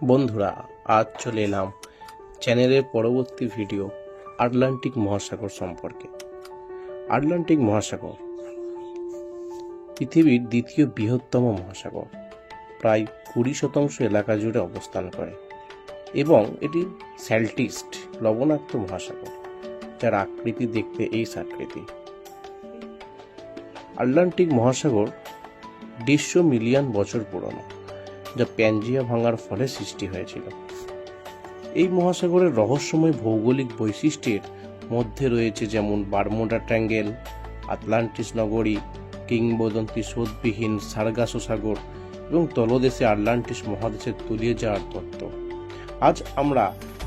বন্ধুরা, আজ চলে এলাম চ্যানেলের পরবর্তী ভিডিও আটলান্টিক মহাসাগর সম্পর্কে। আটলান্টিক মহাসাগর পৃথিবীর দ্বিতীয় বৃহত্তম মহাসাগর, প্রায় 20% এলাকা জুড়ে অবস্থান করে এবং এটি স্যাল্টিস্ট লবণাক্ত মহাসাগর, যার আকৃতি দেখতে এই আকৃতি। আটলান্টিক মহাসাগর 150 মিলিয়ন বছর পুরনো, যা প্যাঞ্জিয়া ভাঙার ফলে সৃষ্টি হয়েছিল। এই মহাসাগরের রহস্যময় ভৌগোলিক বৈশিষ্ট্যের মধ্যে রয়েছে যেমন বারমুডা ট্রায়াঙ্গেল, আটলান্টিস নগরী, কিংবদন্তি স্রোতবিহীন সার্গাসো সাগর এবং তলদেশে আটলান্টিস মহাদেশের তলিয়ে যাওয়ার তত্ত্ব। আজ আমরা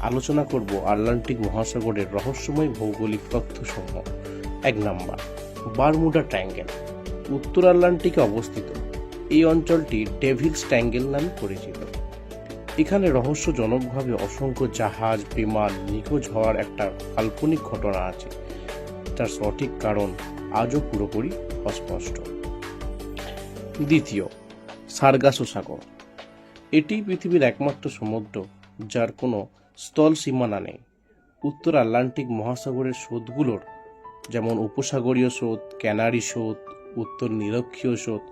আলোচনা করব আটলান্টিক মহাসাগরের রহস্যময় ভৌগোলিক তথ্যসমূহ। 1 নম্বর, বারমুডা ট্রায়াঙ্গেল। উত্তর আটলান্টিকে অবস্থিত এই অঞ্চলটি ডেভিলস ট্রায়াঙ্গেল নামে পরিচিত। এখানে রহস্যজনকভাবে অসংখ্য জাহাজ, বিমান নিখোঁজ হওয়ার একটা কাল্পনিক ঘটনা আছে, তার সঠিক কারণ আজও পুরোপুরি অস্পষ্ট। দ্বিতীয়, সার্গাসো সাগর। এটি পৃথিবীর একমাত্র সমুদ্র যার কোনো স্থল সীমানা নেই। উত্তর আটলান্টিক মহাসাগরের স্রোতগুলোর যেমন উপসাগরীয় স্রোত, ক্যানারি স্রোত, উত্তর নিরক্ষীয় স্রোত,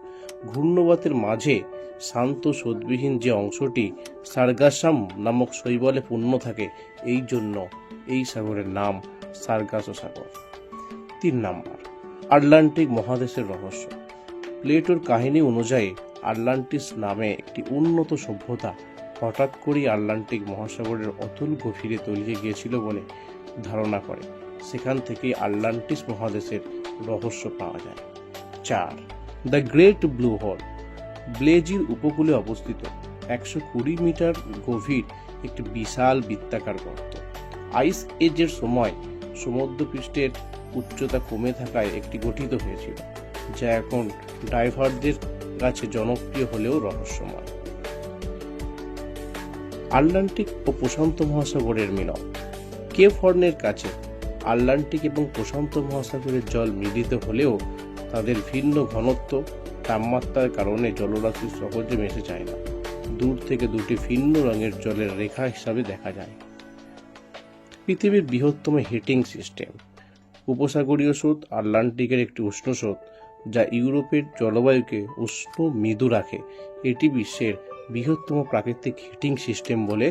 ঘূর্ণবাতের মাঝে শান্ত স্রোতবিহীন যে অংশটি সার্গাসাম নামক শৈবালে পূর্ণ থাকে, এই জন্য এই সাগরের নাম সার্গাসো সাগর। 3 নম্বর, আটলান্টিক মহাদেশের রহস্য। প্লেটোর কাহিনী অনুযায়ী আটলান্টিস নামে একটি উন্নত সভ্যতা হঠাৎ করেই আটলান্টিক মহাসাগরের অতল গভীরে তলিয়ে গিয়েছিল বলে ধারণা করে। সেখান থেকেই আটলান্টিস মহাদেশের রহস্য পাওয়া যায়। 4, দ্য গ্রেট ব্লু হোল। ব্লেজির উপকূলে অবস্থিত 120 মিটার গভীর একটি বিশাল বৃত্তাকার গর্ত। আইস এজের সময় সমুদ্রপৃষ্ঠের উচ্চতা কমে থাকায় একটি গঠিত হয়েছিল, যা এখন ডাইভারদের কাছে জনপ্রিয় হলেও রহস্যময়। আটলান্টিক ও প্রশান্ত মহাসাগরের মিলন। কেপ হর্নের কাছে আটলান্টিক এবং প্রশান্ত মহাসাগরের জল মিলিত হলেও তাদের ভিন্ন ঘনত্ব, তাপমাত্রার কারণে জলরাশি সহজে মিশে যায় না। দূর থেকে দুটি ভিন্ন রঙের জলের রেখা হিসাবে দেখা যায়। পৃথিবীর বৃহত্তম হিটিং সিস্টেম। উপসাগরীয় স্রোত আটলান্টিকের একটি উষ্ণ স্রোত, যা ইউরোপের জলবায়ুকে উষ্ণ মৃদু রাখে। এটি বিশ্বের বৃহত্তম প্রাকৃতিক হিটিং সিস্টেম বলে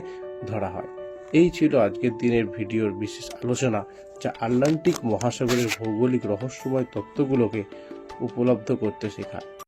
ধরা হয়। এই ছিল আজকের দিনের ভিডিওর বিশেষ আলোচনা, যা আটলান্টিক মহাসাগরের ভৌগোলিক রহস্যময় তত্ত্বগুলোকে উপলব্ধ করতে শেখায়।